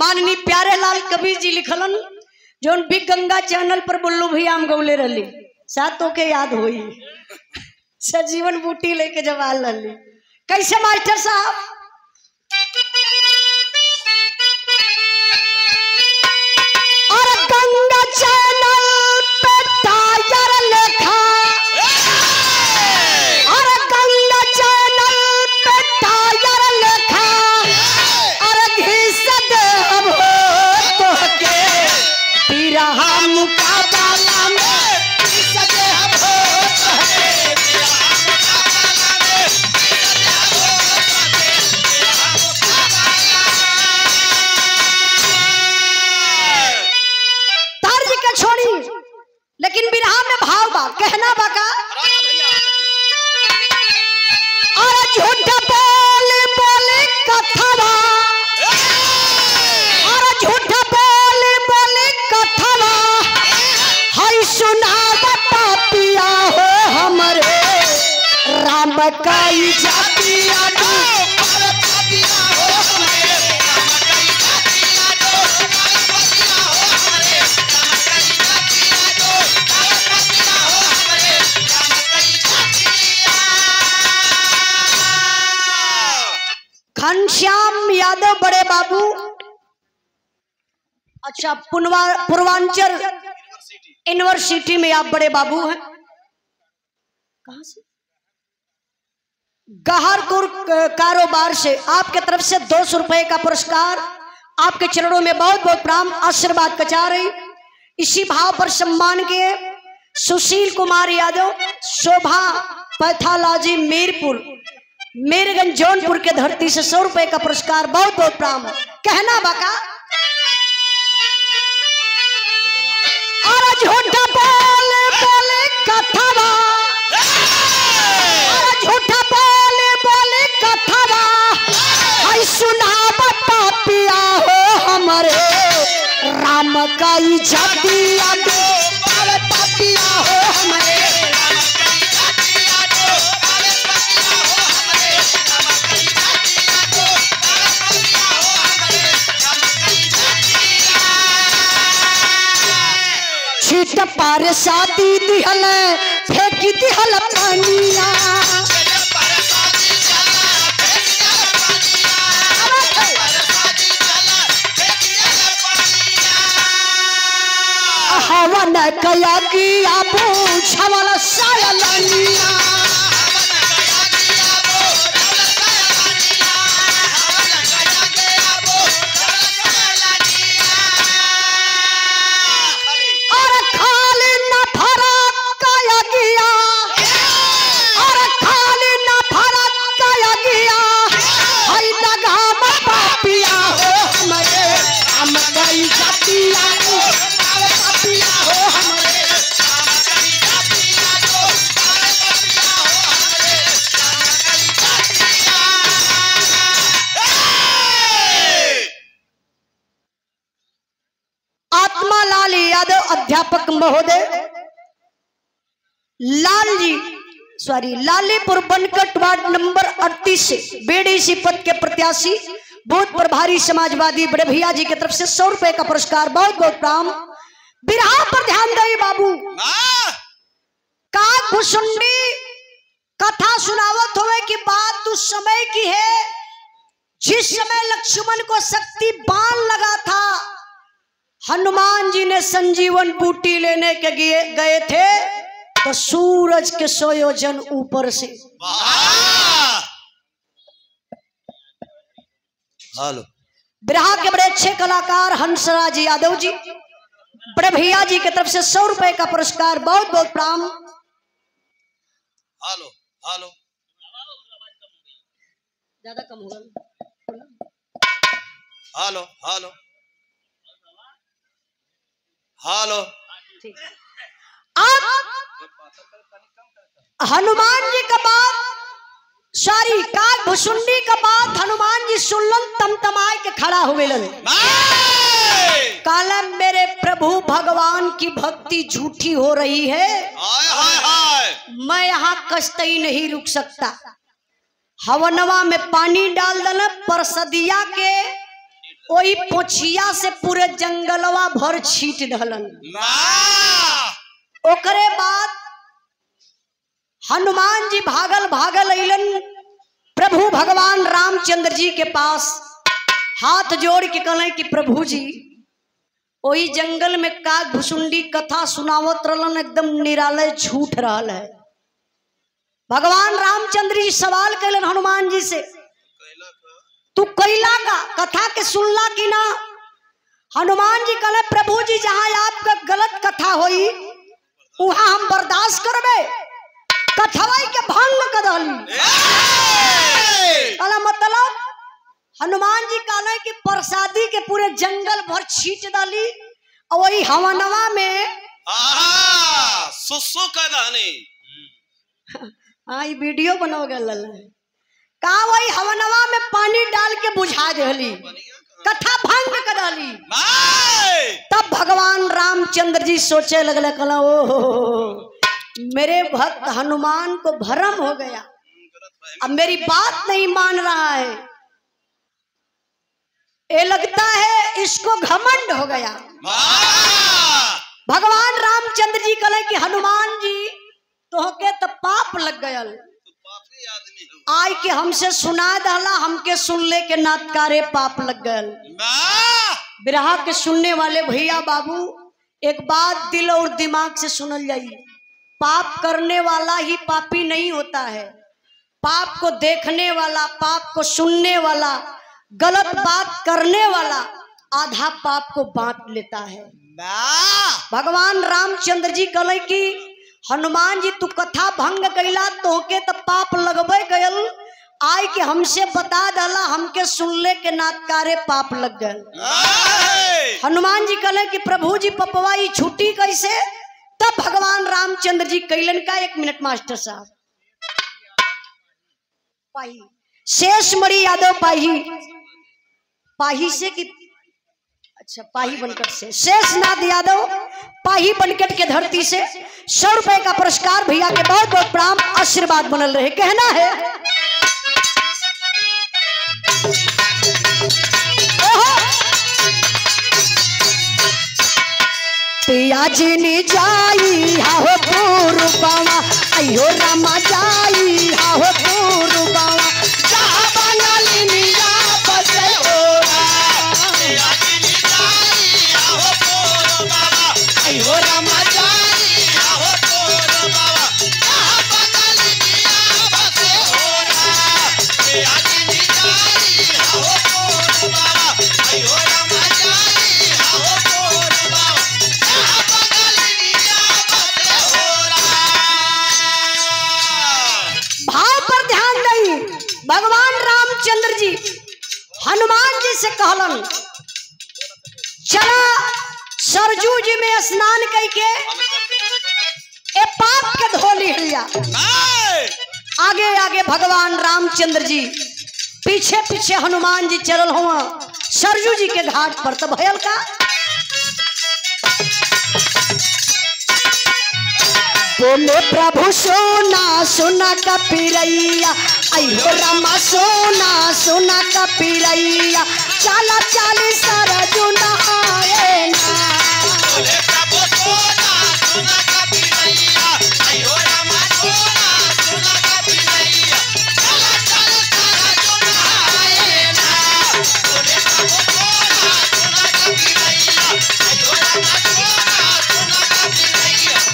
माननीय प्यारे लाल कबीर जी लिखलन जो बिग गंगा चैनल पर बुल्लू भैया हम गौले रही सातों के याद होई सजीवन बूटी लेके जवाल लली। कैसे मास्टर साहब और गंगा चैनल पे टायर लिखा और गंगा चैनल पे टायर लिखा और घिस दे हम हो तो के बिरहा मुकाबला में घिस दे हम हो तो के लेकिन बिरहा में भाव बा कहना बा का और झूठ बोले बोले कथवा और झूठ बोले बोले कथवा हई सुनावा पापिया हो हमरे राम काई जातिया घनश्याम यादव बड़े बाबू अच्छा पूर्वांचल यूनिवर्सिटी में आप बड़े बाबू हैं कहां से गहरपुर कारोबार से आपके तरफ से 200 रुपए का पुरस्कार आपके चरणों में बहुत बहुत प्रणाम आशीर्वाद कचा रही। इसी भाव पर सम्मान के सुशील कुमार यादव शोभा पैथोलॉजी मीरपुर मेरगंज जौनपुर के धरती से 100 रुपए का पुरस्कार बहुत बहुत प्रणाम। कहना बाका और झूठा बोले बोले कथवा और झूठा बोले बोले कथवा हई सुनावा पापिया हो हमरे राम का इज्जतिया दो पापिया हो हमरे छीट पार शादी दिहल फेंकी दिहल पानिया हवन कया गिया पूछवल सायलनिया अध्यापक महोदय लालीपुर बनकट वार्ड नंबर 38 से बेडीसी पद के प्रत्याशी भूत प्रभारी समाजवादी बड़े भैया जी की तरफ से 100 रुपए का पुरस्कार बहुत बहुत प्रणाम। बिरहा पर ध्यान दे बाबू काग भुसुंडी कथा सुनावत होवे की बात उस समय की है जिस समय लक्ष्मण को शक्ति बाण लगा था हनुमान जी ने संजीवन बूटी लेने के गए थे तो सूरज के 100 योजन ऊपर से हेलो बिरहा के बड़े अच्छे कलाकार हंसराज यादव जी बड़े भैया जी की तरफ से 100 रुपए का पुरस्कार बहुत बहुत प्रणाम। हेलो हेलो ज्यादा कम होगा हेलो हेलो हेलो ठीक। हनुमान जी का बात सॉरी काग भुसुंडी का बात हनुमान जी सुनलन तमतमाए के खड़ा हुए लगे कालम मेरे प्रभु भगवान की भक्ति झूठी हो रही है मैं यहाँ कष्टई नहीं रुक सकता। हवनवा में पानी डाल देना परसदिया के वही पोछिया से पूरे जंगलवा भर छीट दहलन। ओकरे बाद हनुमान जी भागल भागल अइलन प्रभु भगवान रामचंद्र जी के पास, हाथ जोड़ के कहले कि प्रभु जी वही जंगल में का भुसुंडी कथा सुनावत रहलन, एकदम निरालय झूठ रहल है। भगवान रामचंद्र जी सवाल कैलन हनुमान जी से, तू कैला का कथा के सुनला कि ना? हनुमान जी कहले प्रभु जी जहां आपका गलत कथा होई वहां हम बर्दाश्त करबे, कथवाई के भंग कर दहली। मतलब हनुमान जी कहले कि प्रसादी के पूरे जंगल भर छीट डाली और वही हवनवा में सुसु का दानी। हाँ ये वीडियो बनाओ गल का वही हवनवा में पानी डाल के बुझा देली, कथा भंग कर डाली। तब भगवान रामचंद्र जी सोचे लगले, कहला ओ मेरे भक्त हनुमान को भ्रम हो गया, अब मेरी बात नहीं मान रहा है, ये लगता है इसको घमंड हो गया। भगवान रामचंद्र जी कहले कि हनुमान जी तोहके तो पाप लग गयल, आय के हमसे सुना दहला, हमके सुनले के नातकारे पाप लग गयल। बिरहा के सुनने वाले भैया बाबू एक बात दिल और दिमाग से सुनल जाइए, पाप करने वाला ही पापी नहीं होता है, पाप को देखने वाला, पाप को सुनने वाला, गलत बात करने वाला आधा पाप को बांट लेता है। भगवान रामचंद्र जी कहले कि हनुमान जी तू कथा भंग कैला, तोहके तो पाप लगबे गयल, आय के हमसे बता दला, हमके सुनले के नातकारे पाप लग गए। हनुमान जी कहले कि प्रभु जी पपवाई छुट्टी कैसे? तब भगवान रामचंद्र जी कैलन का, 1 मिनट मास्टर साहब, पाही शेष मणि यादव पाही से कि अच्छा पाही बनकट से, शेषनाथ यादव पाही बनकट के धरती से 100 रुपए का पुरस्कार भैया के बहुत बहुत प्रणाम, आशीर्वाद बनल रहे। कहना है पियाजिनी जाई हो पूर्ववा, अयो रामा जाई हो पूर्ववा, जहां बनलिनिया बसे ओरा, पियाजिनी जाई हो पूर्ववा, अयो रामा जाई हो पूर्ववा, जहां बनलिनिया बसे ओरा, पियाजिनी जाई हो पूर्ववा, अयो रामा जाई हो पूर्ववा। भाव पर ध्यान दई, भगवान रामचंद्र जी हनुमान जी से कहलन चला सरजू जी में स्नान करके ए पाप के धोली लिया। आगे आगे भगवान रामचंद्र जी, पीछे पीछे हनुमान जी चलल हुआ सरजू जी के घाट पर। तब भयल का बोले प्रभु सोना सोना का पिरैया, अयो रामा सोना सोना का पिरैया, चाला चाली सरजू नहाए ना। बोले प्रभु सोना सोना का पिरैया, अयो रामा सोना सोना का पिरैया, चाला चाली सरजू नहाए ना। बोले प्रभु सोना सोना का पिरैया, अयो रामा सोना सोना का पिरैया,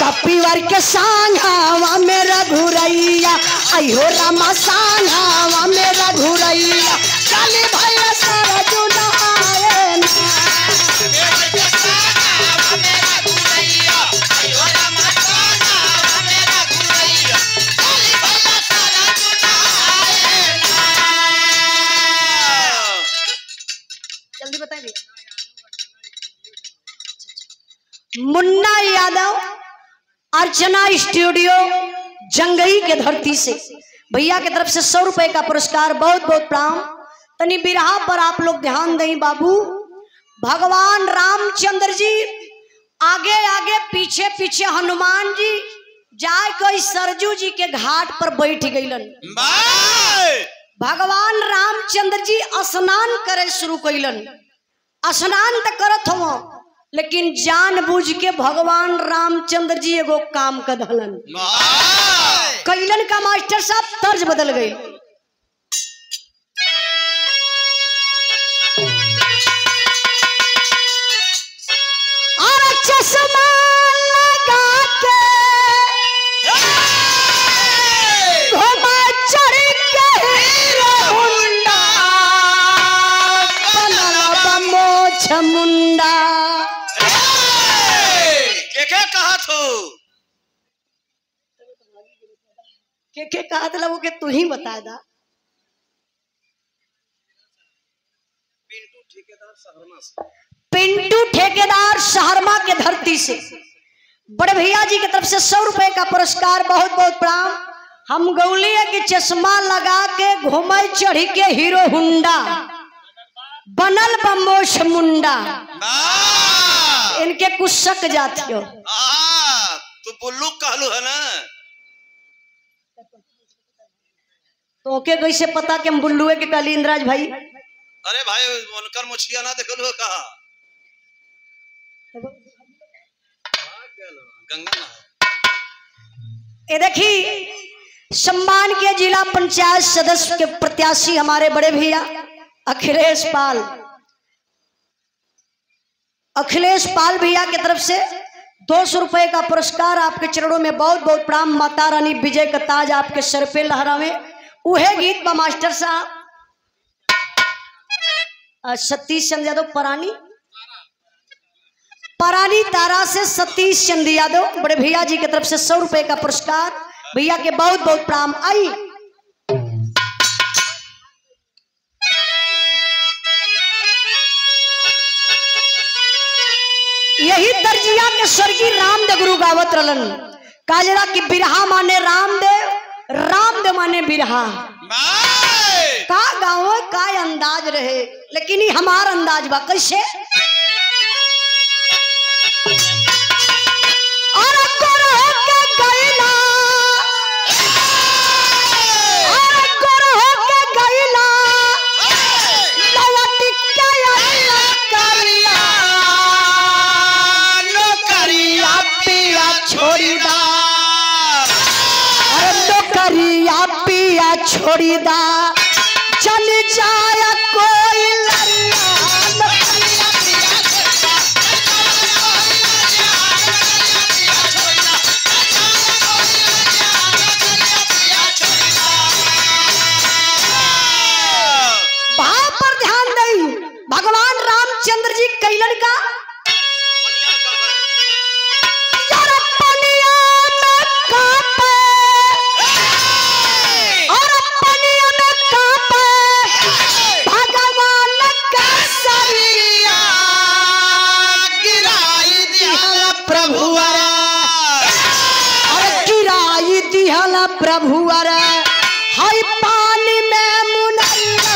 कपिवर के सांघावा में रघुरैया, अयो रामा सांघावा में रघुरैया, चली भैया सरजू नहाए ना। जल्दी बताइए। मुन्ना यादव अर्चना स्टूडियो जंगई के धरती से भैया की तरफ से 100 रुपए का पुरस्कार, बहुत बहुत प्रणाम। तनी बिरहा पर आप लोग ध्यान दें बाबू। भगवान रामचंद्र जी आगे आगे पीछे पीछे हनुमान जी जाए कोई सरजू जी के घाट पर बैठ गईलन। भगवान रामचंद्र जी स्नान करे शुरू कैलन। स्नान तो करत हो, लेकिन जानबूझ के भगवान रामचंद्र जी एगो काम कर दहलन। कैलन का मास्टर साहब तर्ज बदल गई। और चश्मा लगा के घुमा चढ़ के हीरो हुंडा बनल मोछ मुंडा। के कहा थो? के कहा था वो के तू ही बता दा। पिंटू ठेकेदार शहरमा के धरती से बड़े भैया जी की तरफ से 100 रुपए का पुरस्कार, बहुत बहुत प्रणाम। हम गौलिया की चश्मा लगा के घूमे चढ़ी के हीरो हुंडा बनल बमोश मुंडा। इनके कुछ शक जाती हो तो बुल्लू कहलू है ना, तो ओके कैसे पता कि हम बुल्लुए के कहली इंद्राज भाई? अरे भाई उनकर मुछिया ना देखलू कहा गंगा ना। ये देखी सम्मान के जिला पंचायत सदस्य के प्रत्याशी हमारे बड़े भैया अखिलेश पाल भैया की तरफ से 200 रुपए का पुरस्कार। आपके चरणों में बहुत बहुत प्रणाम। माता रानी विजय का ताज आपके सर पे लहरावे। उहे गीत बा मास्टर साहब सतीश चंद्र यादव परानी तारा से सतीश चंद्र यादव बड़े भैया जी की तरफ से 100 रुपए का पुरस्कार। भैया के बहुत बहुत प्रणाम। आई यही दर्जिया के स्वर्गीय रामदेव गुरु गावत रलन। काजरा की बिरहा माने रामदेव, रामदेव माने बिरहा। का गाँव का अंदाज रहे, लेकिन ही हमार अंदाज बा कैसे। छोड़ी दा चल जाया कोई भाव पर ध्यान दई। भगवान रामचंद्र जी कैलन का प्रभु अरे हाय पानी में मुनैया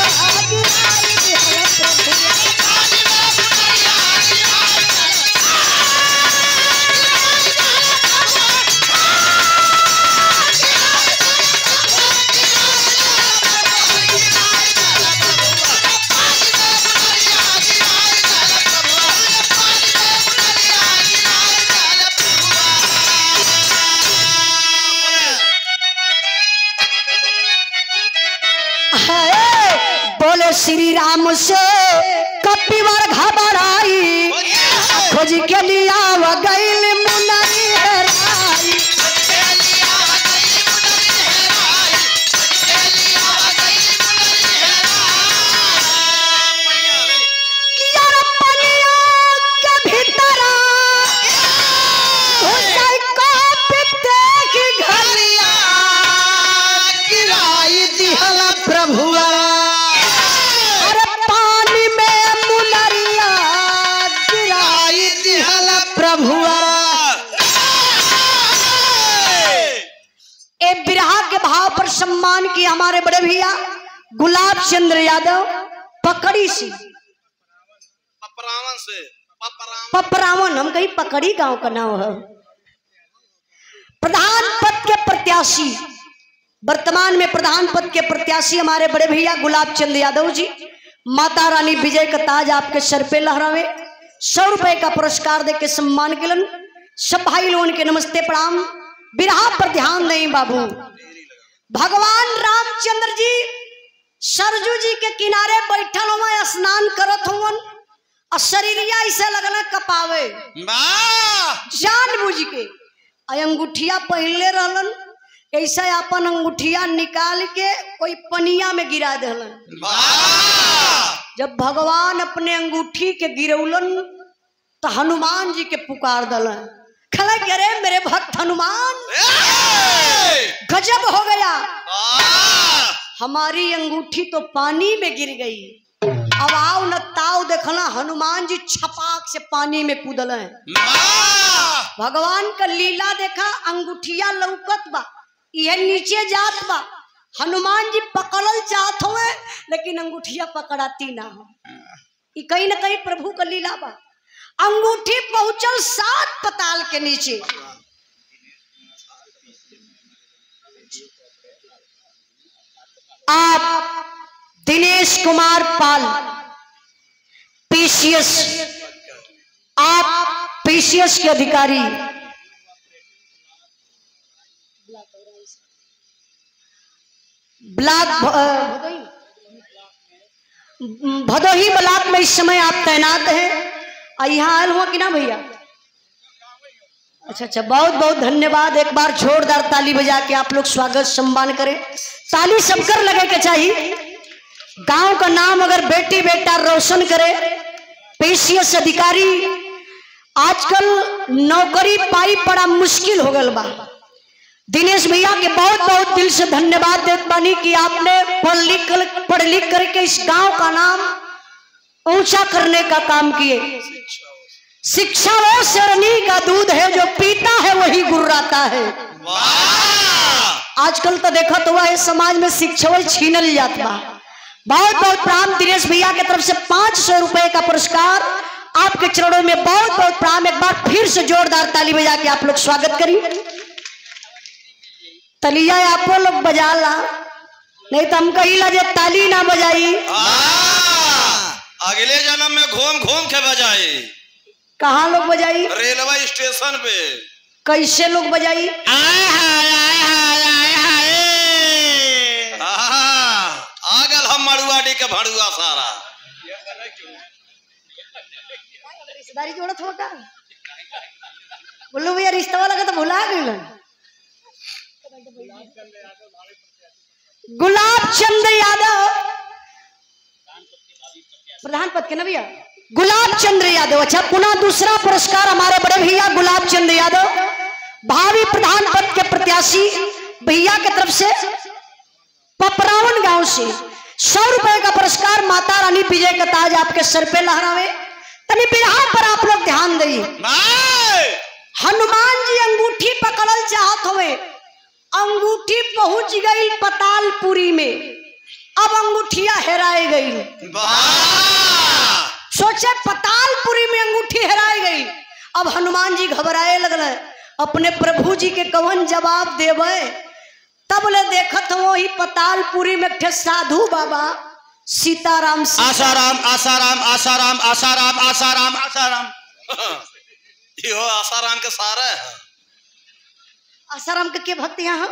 बोले श्री राम से कपिवर घबराई खोज के लिया व गैल मुनरी हेराई। यार पनिया के भीतरा घुसाई को पिते की घलिया गिराई दिहला प्रभु सम्मान की हमारे बड़े भैया गुलाब चंद्र यादव पकड़ी सी पपरावन हम कहीं पकड़ी गांव का नाम है। प्रधान प्रत्याशी, वर्तमान में प्रधान पद के प्रत्याशी हमारे बड़े भैया गुलाब चंद यादव जी, माता रानी विजय का ताज आपके सर पे लहरावे, 100 रुपए का पुरस्कार देके सम्मान किलन। सब भाई लोगों के नमस्ते प्रणाम। बिरहा पर ध्यान दें बाबू। भगवान रामचंद्र जी सरजू जी के किनारे बैठल हुआ, स्नान करत हुवन, और शरीरिया ऐसे लगल कपावे जानबूझ के। अंगूठिया पहले रहलन, ऐसा अपन अंगूठिया निकाल के कोई पनिया में गिरा दहलन। जब भगवान अपने अंगूठी के गिरौलन तो हनुमान जी के पुकार दलन, खला के रे मेरे भक्त हनुमान, गजब हो गया, हमारी अंगूठी तो पानी में गिर गई। अब आओ न ताव देखना, हनुमान जी छपाक से पानी में कूदल है। भगवान का लीला देखा, अंगूठिया लौकत बा, यह नीचे जात बा, हनुमान जी पकड़ल चाहत हुए लेकिन अंगूठिया पकड़ाती ना हो। कहीं न कहीं प्रभु का लीला बा। अंगूठी पहुंचल 7 पताल के नीचे। आप दिनेश कुमार पाल पीसीएस, आप पीसीएस के अधिकारी, ब्लॉक भदोही ब्लॉक में इस समय आप तैनात हैं। यहाँ आयल हुआ कि ना भैया? अच्छा, बहुत बहुत धन्यवाद। एक बार जोरदार ताली बजा के आप लोग स्वागत सम्मान करें। ताली सबकर लगे के चाहिए। गांव का नाम अगर बेटी बेटा रोशन करे, पीसीएस अधिकारी, आजकल नौकरी पाई बड़ा मुश्किल हो गल बा। दिनेश भैया के बहुत बहुत दिल से धन्यवाद देत बानी कि आपने पढ़ लिख करके इस गांव का नाम ऊंचा करने का काम किए। शिक्षा वो शरणी का दूध है, जो पीता है वही गुर्राता है। आजकल तो देखा तो वह समाज में शिक्षा छीनल जात बा। बहुत बहुत प्रणाम। दिनेश भैया की तरफ से 500 रुपए का पुरस्कार आपके चरणों में बहुत बहुत प्रणाम। एक बार फिर से जोरदार ताली बजा के आप लोग स्वागत करिए। तलिया आप लोग बजा ला, नहीं तो हम कही ला जे ताली ना बजाई। अगले जन्म में घूम घूम के बजाई। कहाँ लोग बजाई? रेलवे स्टेशन पे। कैसे लोग बजाई? आगल हम मड़ुआडी के भड़ुआ सारा रिश्तेदारी जोड़त हो का? बोलो भैया रिश्ता वाला का तो भुला गई। गुलाब चंद यादव प्रधान पद के ना भैया, गुलाब चंद यादव। अच्छा, पुनः दूसरा पुरस्कार हमारे बड़े भैया गुलाब चंद यादव, भावी प्रधान पद के प्रत्याशी भैया की तरफ से पपरावन गांव से 100 रुपए का पुरस्कार। माता रानी विजय का ताज आपके सर पे लहरावे। तभी बिरहा पर आप लोग ध्यान दिए। हनुमान जी अंगूठी पकड़ल चाहत हुए, अंगूठी पहुंच गई पतालपुरी में। अब अंगूठिया हेराए गई। सोचे पतालपुरी में अंगूठी हेराए गई। अब हनुमान जी घबराए लगल, अपने प्रभु जी के कवन जवाब देवे। तब ले देखत हो ही पतालपुरी में एक साधु बाबा सीताराम आसाराम आसाराम आसाराम आसाराम आसाराम आसाराम यो आसाराम के सारा है। आसाराम के भक्त यहाँ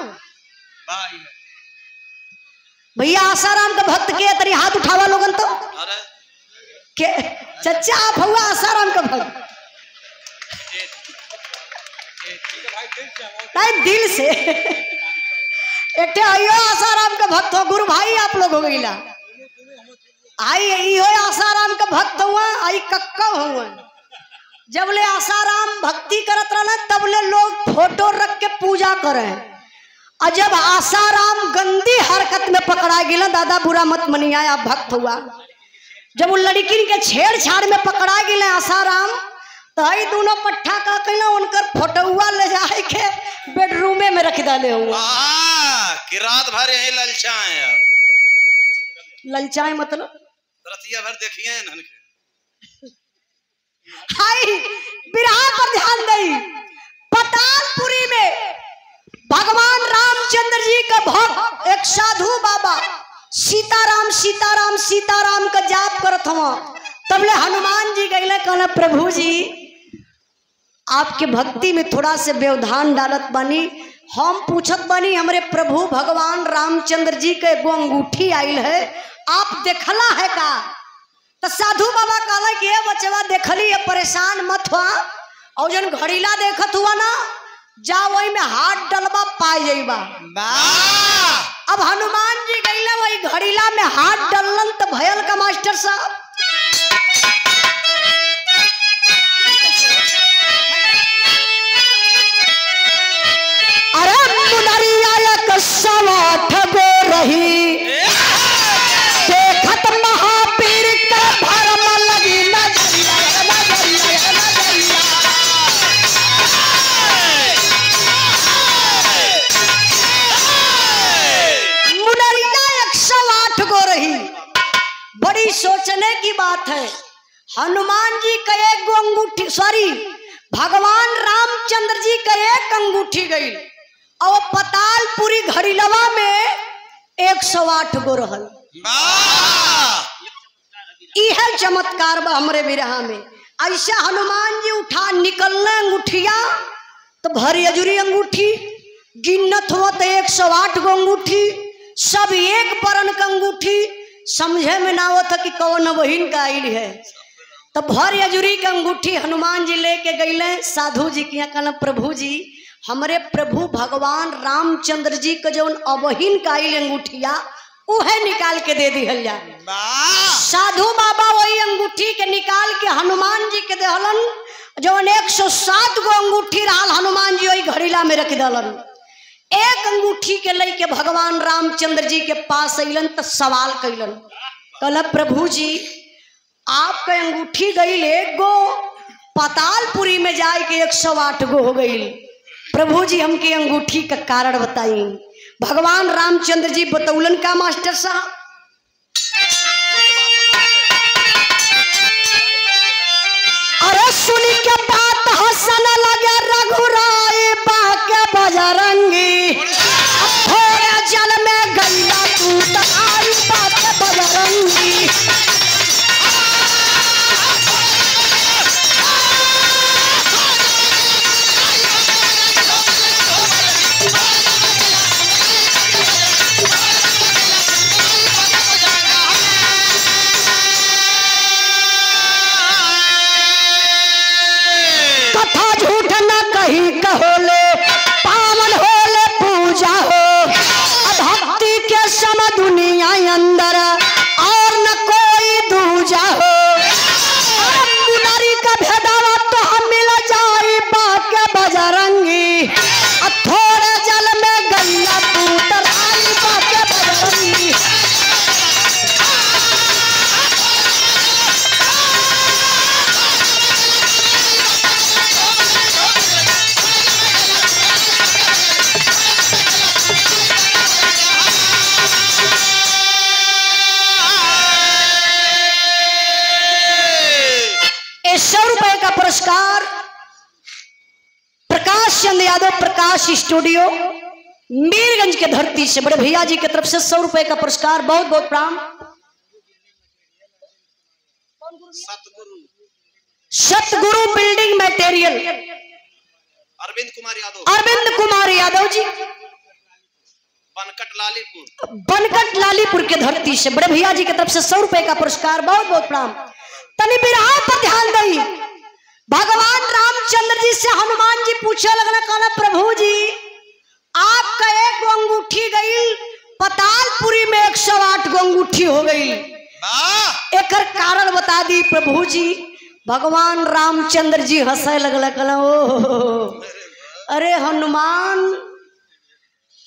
भैया, आसाराम का भक्त के तरी हाथ उठावा लोगन तो। अरे के चचा आप हुआ आसाराम का भक्त? नहीं, दिल से। एक आइयो आसाराम का भक्त हो, गुरु भाई आप लोग हो गईला। आई हो आसाराम का भक्त हुआ, आई कक्का हुआ। जब ले आसाराम भक्ति करत रहना तब ले लोग फोटो रख के पूजा करे। और जब आसाराम गंदी हरकत में पकड़ा गिला, दादा बुरा मत मनिया, आप भक्त हुआ। जब वो लड़की के छेड़छाड़ में पकड़ा गिले आसाराम, तो आई दोनों पट्ठा का कहना उनकर फोटोआ ले जाए के बेडरूमे में रख डाले हुआ कि रात भर यही ललचाए। ललचाए मतलब रतिया भर देखिए इन्हन के। हाय बिरहा पर ध्यान दई। पतालपुरी में भगवान राम सीताराम सीताराम सीताराम का जाप करत हवा। तबले हनुमान जी गईले कहला प्रभु जी आपके भक्ति में थोड़ा से व्यवधान डालत बानी। हम पूछत बानी हमरे प्रभु भगवान रामचंद्र जी के एगो अंगूठी आइल है, आप देखला है का? तो साधु बाबा कहला कि ये बचवा देखली है, परेशान मत हुआ, और जन घड़ीला देखत हुआ ना जा वही में हाथ डलबा पाई जाइबा। अब हनुमान जी गईले वही घड़ीला में हाथ डलन तो भयल का मास्टर साहब सवाठ गो रही देखत महापीर का भरम लगी नजरिया नजरिया नजरिया। मुनरिया 108 गो रही। बड़ी सोचने की बात है, हनुमान जी का एक गो अंगूठी, सॉरी भगवान रामचंद्र जी का एक अंगूठी गई और पतालपुरी घड़ीलवा में 108 गो रहल। यह चमत्कार बा हमरे बिरहा में। ऐसा हनुमान जी उठा निकलना अंगूठिया तो भरी अजूरी अंगूठी गिनत हुआ तो 108 गो अंगूठी, सब एक परन का अंगूठी, समझे में ना होता कि कौन बहिन का आइल है। तो भरी अजूरी का अंगूठी हनुमान जी लेके गईले साधु जी के यहाँ। कहना प्रभु जी हमारे प्रभु भगवान रामचंद्र जी का जो अबहिन का आइल अंगूठिया उहे निकाल के दे दिहल जा। साधु बाबा वही अंगूठी के निकाल के हनुमान जी के देहलन, जो 107 गो अंगूठी रहल हनुमान जी वही घड़ीला में रख दलन। एक अंगूठी के लेके भगवान रामचंद्र जी के पास अलन तो सवाल कैलन, कहला प्रभु जी आपका अंगूठी गई एक गो, पतालपुरी में जाए के 108 गो हो गई। प्रभु जी हमके अंगूठी का कारण बताई। भगवान रामचंद्र जी बतौलन का मास्टर साहब अरे सुनी के बात हसन लगे रघुराई बाके बजरंगी, थोड़े जल में गैया तू तो आई बाके बजरंगी। होले पावन होले पूजा हो, भक्ति के सम दुनिया अंदर और न कोई दूजा हो। मुनरी का भेदावा तो हम मिल जाई बाके बजरंगी, थोड़े जल में गैया तू तराई बाके बजरंगी। ₹100 का पुरस्कार प्रकाश चंद यादव प्रकाश स्टूडियो मीरगंज के धरती से बड़े भैया जी की तरफ से ₹100 का पुरस्कार, बहुत बहुत प्रणाम। सतगुरु बिल्डिंग मटेरियल अरविंद कुमार यादव जी बनकट लालीपुर के धरती से बड़े भैया जी की तरफ से ₹100 का पुरस्कार, बहुत बहुत प्रणाम। तनी बिरहा पर ध्यान दई। भगवान रामचंद्र जी से हनुमान जी पूछे लगना, कहना प्रभु जी आपका एक गो अंगूठी गई, पतालपुरी में 108 गो अंगूठी हो गई, एक कारण बता दी प्रभु जी। भगवान रामचंद्र जी हंसे लगला, कहला ओ अरे हनुमान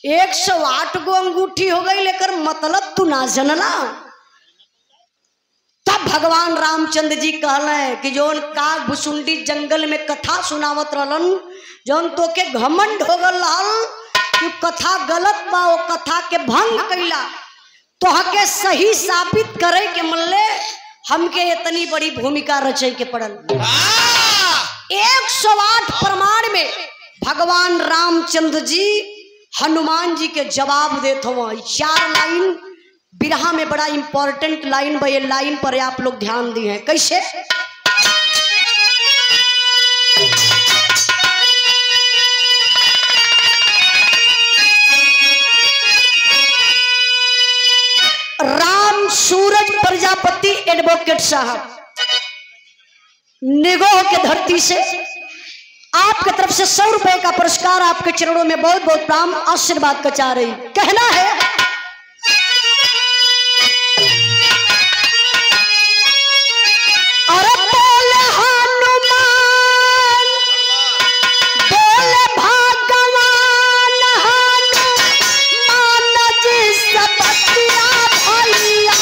108 गो अंगूठी हो गई, लेकर मतलब तू ना जनला। तब भगवान रामचंद्र जी कहले कि जोन काग भुसुंडी जंगल में कथा सुनावत रहलन, जोन तो के घमंड हो गल रहल कि कथा गलत बा, वो कथा के भंग कैला तो हके सही साबित करे के मल्ले हमके इतनी बड़ी भूमिका रचे के पड़ल। 108 प्रमाण में भगवान रामचंद्र जी हनुमान जी के जवाब देते हुआ 4 लाइन बिरहा में बड़ा इंपॉर्टेंट लाइन बा, ये लाइन पर आप लोग ध्यान दिए हैं। कैसे? राम सूरज प्रजापति एडवोकेट साहब निगोह के धरती से आपके तरफ से 100 रुपए का पुरस्कार आपके चरणों में बहुत बहुत प्रणाम आशीर्वाद का चाह रही। कहना है अरे बोले हनुमान, बोले भगवान, हनुमान जी सबतिया भैया।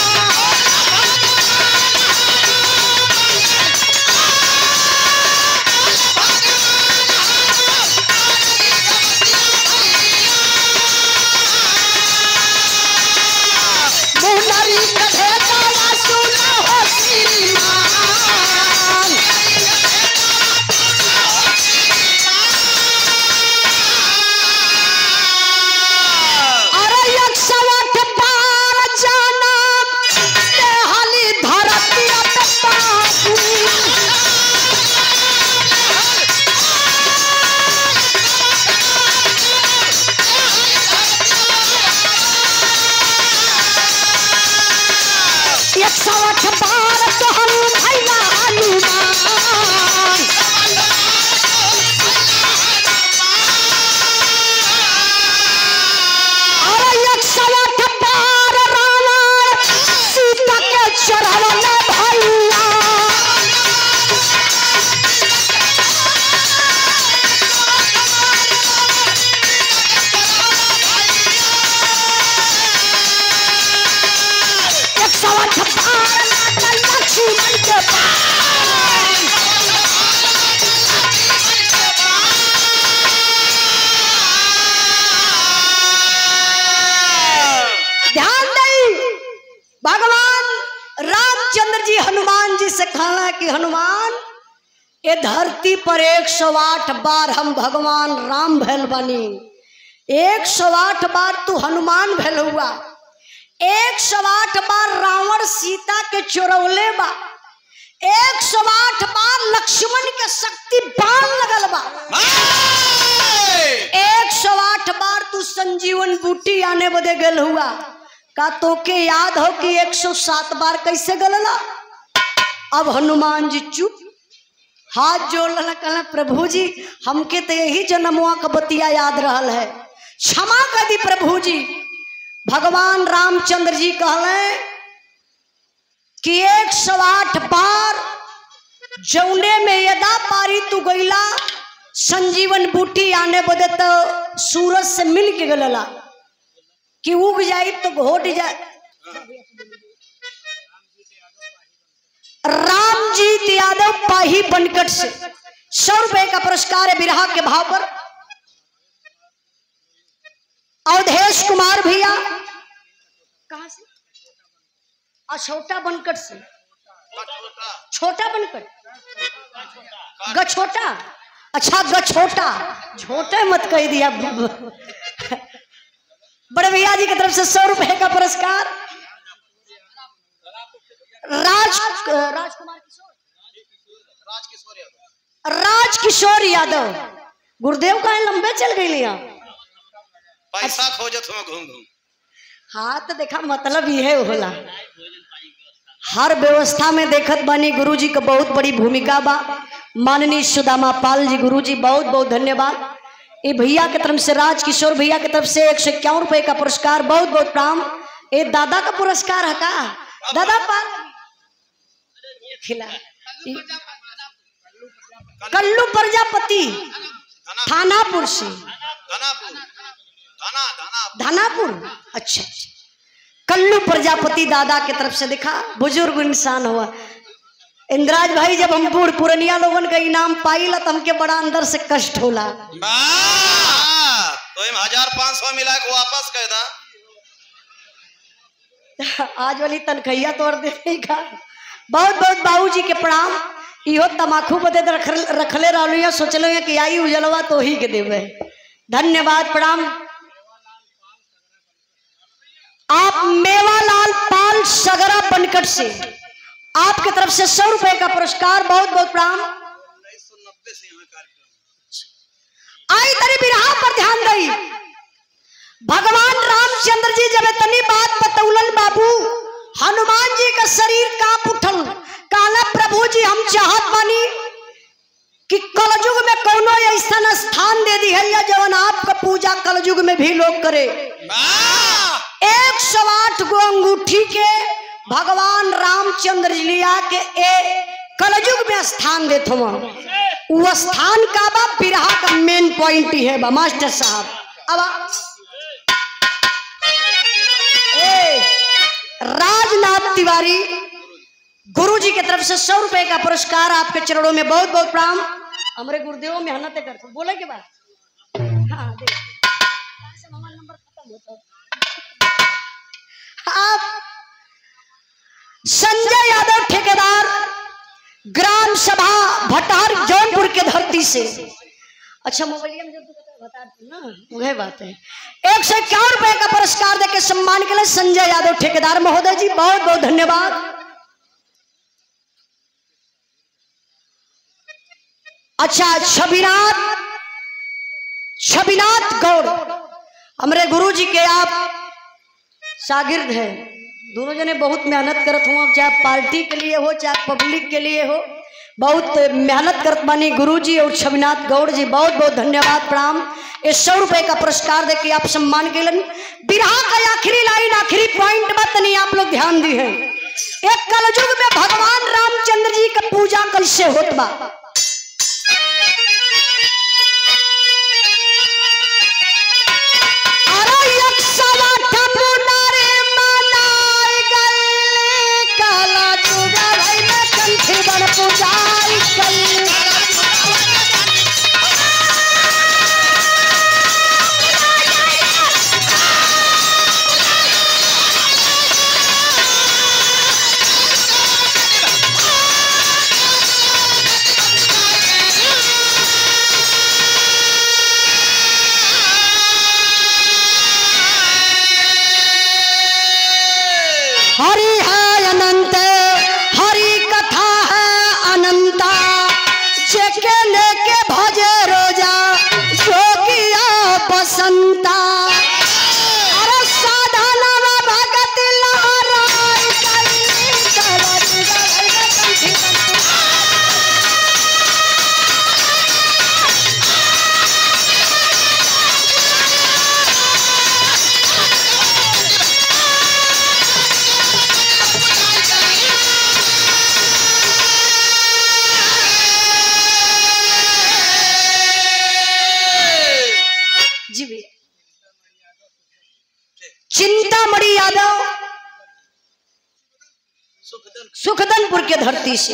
हनुमान जी से कहना कि हनुमान ये धरती पर 108 बार हम भगवान राम भैल बनी, 108 बार तू हनुमान भैल हुआ, 108 बार रावण सीता के चोरौले बा, 108 बार लक्ष्मण के शक्ति बाण लगल बा, 108 बार तू संजीवन बूटी आने बदे गल हुआ। का तो के याद हो कि 107 बार कैसे गलला? अब हनुमान जी चुप, हाथ जोड़ लला, कहला प्रभु जी हमके तो यही जन्मवा का बतिया याद रहल है, क्षमा कर दी प्रभु जी। भगवान रामचंद्र जी कहले कि 108 बार जौने में यदा पारी तू गईला संजीवन बूटी आने बदे तो सूरज से मिल के गलला कि उग जाई तो घोट जाए। रामजीत यादव पाही बनकट से 100 रुपए का पुरस्कार है बिरहा के भाव पर। अवधेश कुमार भैया कहां से? छोटा बनकट से। छोटा बनकट, गछोटा, अच्छा गछोटा, झोटे मत कह दिया। बड़े भैया जी की तरफ से 100 रुपए का पुरस्कार। राजकिशोर यादव, गुरुदेव का लंबे चल गई लिया, पैसा खोजत हो घूम घूम। हाँ तो देखा मतलब ये होला, हर व्यवस्था में देखत बानी गुरु जी का बहुत बड़ी भूमिका बा। माननीय सुदामा पाल जी, गुरु जी बहुत बहुत धन्यवाद। ये भैया की तरफ से, राजकिशोर भैया की तरफ से 151 रुपए का पुरस्कार, बहुत बहुत प्रणाम। ये दादा का पुरस्कार है का? दादा पाल खिला कल्लू प्रजापति थानापुर से, धानापुर, अच्छा कल्लू प्रजापति दादा की तरफ से। देखा बुजुर्ग इंसान हुआ। इंद्राज भाई जब हम बूढ़ पुरनिया लोगन का इनाम पाइला तो हमके बड़ा अंदर से कष्ट होला। तो 1500 मिला के वापस कह दा। आज वाली तनखैया तोड़ देगा। बहुत बहुत बाबू जी के प्रणाम। इहो तमाकू बदे रखले रहलू, सोचलो कि आई उजलवा तो ही के देवे। धन्यवाद, प्रणाम। आप मेवालाल पाल सगरा बनकट से आपके तरफ से 100 रुपए का पुरस्कार, बहुत बहुत प्रणाम। 1990 से यहाँ कार्यक्रम आई तरी बिरहा पर ध्यान दई। भगवान रामचंद्र जी जब इतनी बात बतौलन बाबू, हनुमान जी का शरीर कांप उठल। काला प्रभु जी हम चाहत बानी कि कलयुग में कोनो ऐसा स्थान दे दी है या जवन आपका पूजा कलयुग में भी लोग करे। 108 गो अंगूठी के भगवान रामचंद्र जी लिया के कलयुग में स्थान देत हुआ। वो स्थान का बा बिरहा का मेन पॉइंट ही है बा मास्टर साहब। अब राजनाथ तिवारी गुरु जी की तरफ से 100 रुपए का पुरस्कार, आपके चरणों में बहुत बहुत प्रणाम। हमारे गुरुदेव मेहनत करते बोले के बाद हाँ नंबर खत्म होता। आप संजय यादव ठेकेदार, ग्राम सभा भटार जौनपुर के धरती से। अच्छा मोबाइल में जब बता ना वह बात है। 151 रुपए का पुरस्कार देकर सम्मान के लिए संजय यादव ठेकेदार महोदय जी, बहुत बहुत धन्यवाद। अच्छा छबिनाथ गौड़ हमारे गुरु जी के आप शागिर्द हैं। दोनों जने बहुत मेहनत करत हुआ, चाहे पार्टी के लिए हो चाहे पब्लिक के लिए हो, बहुत मेहनत करत बानी गुरु जी और छबिनाथ गौड़ जी, बहुत बहुत धन्यवाद प्रणाम। ये 100 रुपए का पुरस्कार देके आप सम्मान के लिए। बिरहा का आखिरी लाइन आखिरी पॉइंट बात नहीं आप लोग ध्यान दी है। एक कलयुग में भगवान रामचंद्र जी का पूजा कैसे होत बा। हरि है अनंत, हरि कथा है अनंता, जेके लेके भजे रोजा जोगिया बसंता। अरे साधना भगत लहराई चिंतामणि यादव सुखदनपुर के धरती से।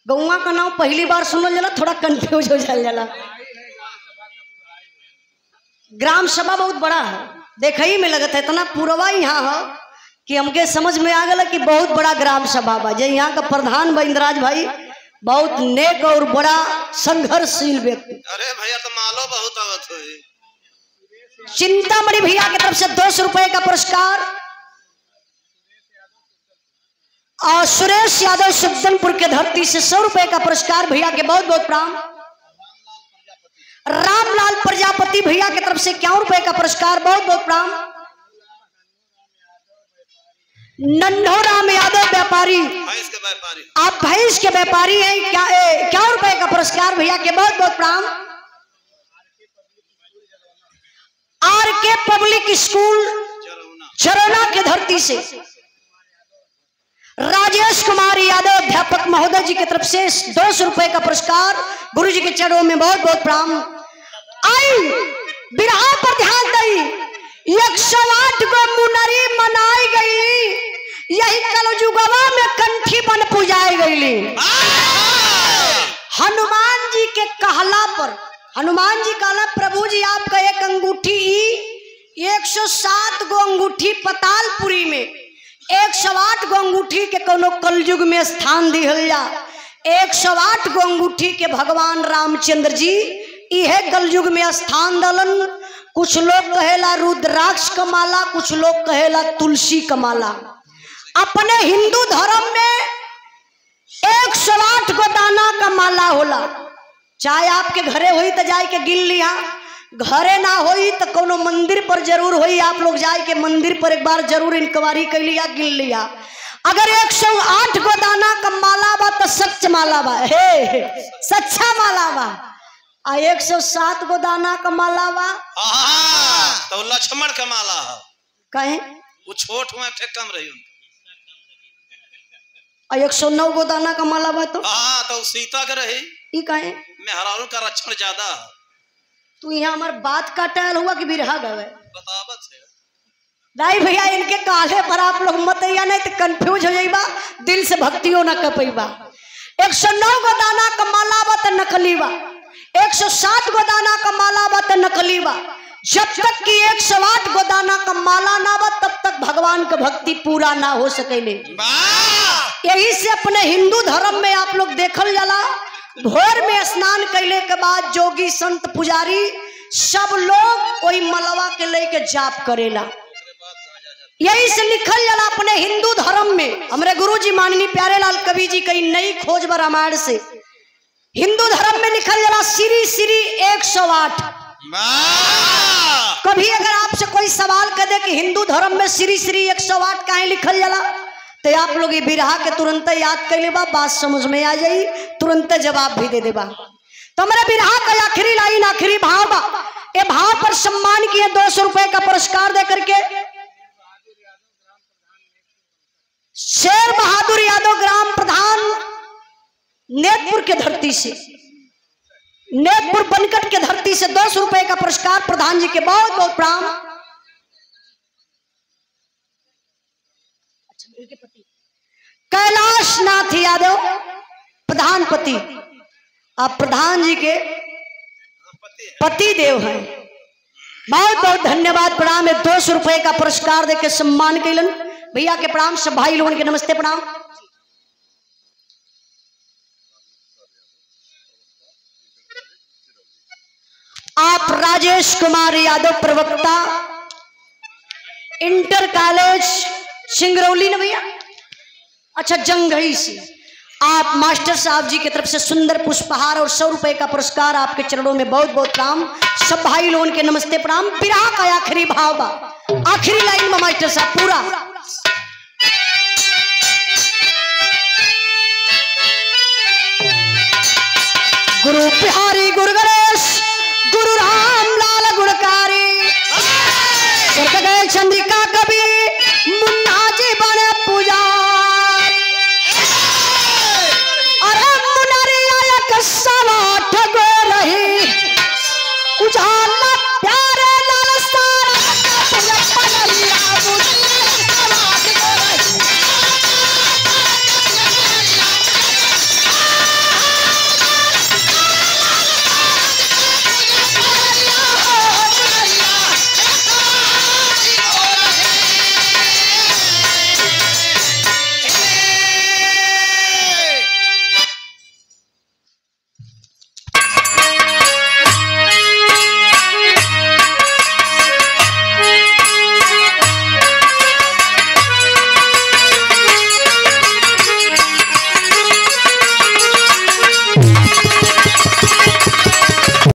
गौवा का नाम पहली बार सुनल जाला, थोड़ा कंफ्यूज हो जाला। ग्राम सभा बहुत बड़ा है, देख ही में लगता है इतना पूर्वा यहाँ है कि हमके समझ में आ गया कि बहुत बड़ा ग्राम सभा बा। जो यहाँ का प्रधान बा इंद्राज भाई, बहुत नेक और बड़ा संघर्षशील व्यक्ति। अरे भैया तो मालो बहुत आवत है। चिंतामणि भैया की तरफ से 200 रुपए का पुरस्कार और सुरेश यादव सुखदनपुर के धरती से 100 रुपए का पुरस्कार भैया के बहुत बहुत प्रणाम। रामलाल प्रजापति भैया की तरफ से 51 रुपए का पुरस्कार, बहुत बहुत प्रणाम। नन्हो राम यादव व्यापारी, आप भैंस के व्यापारी हैं, 51 रुपए का पुरस्कार भैया के बहुत बहुत प्रणाम। आरके पब्लिक स्कूल चरौना के धरती से राजेश कुमार यादव अध्यापक महोदय जी की तरफ से 200 रुपए का पुरस्कार, गुरु जी के चरणों में बहुत बहुत प्रणाम। आई बिरहा पर ध्यान दई। 108 को मुनरी मनाई गई, यही कलयुगवा में कंठी बन पूजाई गई। हनुमान जी के कहला पर हनुमान जी कहला प्रभु जी आपका एक अंगूठी 107 गो अंगूठी पतालपुरी में 108 गो अंगूठी के कोनो कलयुग में स्थान दिहल जा। 108 गो अंगूठी के भगवान रामचंद्र जी इहे कलयुग में स्थान दलन। कुछ लोग कहेला रुद्राक्ष का माला, कुछ लोग कहेला तुलसी का माला। अपने हिंदू धर्म में 108 गो दाना का माला होला। चाहे आपके घरे हुई तो जाए के गिन लिया, घरे ना होई तो कोनो मंदिर पर जरूर होई, आप लोग जाए के मंदिर पर एक बार जरूर इंक्वायरी कर लिया, गिन लिया। अगर 108 गो दाना का माला बा तो सच माला बा, हे सच्चा माला बा। आ 107 गो दाना का माला बा तो लक्ष्मण का माला है। कहे वो छोट में कम रही। और 109 गो दाना का माला बा तो तो सीता के रही। ई कहे मेहरारू का रक्षण ज्यादा है। तू यहाँ हमार बात काटल हुआ कि बिरहा गवे बतावत है। नहीं भैया, इनके काहे पर आप लोग मत या नहीं तो कंफ्यूज हो जाइबा, दिल से भक्तियों न कपैबा। 109 गो दाना का माला बा तो नकली बा, 107 गो दाना का माला बा तो नकली बा। जब तक कि 108 गो दाना का माला ना बा तब तक भगवान का भक्ति पूरा ना हो सकेले। यही से अपने हिंदू धर्म में आप लोग देखल जाला, भोर में स्नान कैले के बाद जोगी संत पुजारी सब लोग कोई मलवा के लेके जाप करेला। यही से लिखल जाला अपने हिंदू धर्म में। हमारे गुरुजी माननीय प्यारेलाल कवि जी कई नई खोज व रामायण से हिंदू धर्म में लिखल जाला श्री श्री 108। कभी अगर आपसे कोई सवाल कर दे कि हिंदू धर्म में श्री श्री 108 काहे लिखल जाला तो आप लोग ये बिरहा के तुरंत याद कर लेबा, बात समझ में आ जाई, तुरंत जवाब भी दे देबा। तो हमारे बिरहा का आखिरी लाइन, आखिरी भाव बा। ये भाव पर सम्मान किए 200 रुपए का पुरस्कार दे करके शेर बहादुर यादव ग्राम प्रधान नेतपुर के धरती से, नेतपुर बनकट के धरती से 200 रुपए का पुरस्कार प्रधान जी के बहुत बहुत प्रणाम। कैलाश नाथ यादव प्रधानपति, आप प्रधान जी के पति देव हैं, बहुत बहुत धन्यवाद प्रणाम। 200 रुपए का पुरस्कार देकर सम्मान कैलन भैया के प्रणाम। सब भाई लोगों के नमस्ते प्रणाम। आप राजेश कुमार यादव प्रवक्ता इंटर कॉलेज सिंगरौली न भैया, अच्छा जंघई से, आप मास्टर साहब जी की तरफ से सुंदर पुष्पहार और 100 रुपए का पुरस्कार आपके चरणों में बहुत बहुत प्रणाम। सब भाई लोगों के नमस्ते प्रणाम। बिरहा का आखिरी भाव बा, आखिरी लाइन में मास्टर साहब पूरा। गुरु बिहारी गुरु गणेश गुरु राम लाल गुणकारी स्वर्ग गए चंद्रिका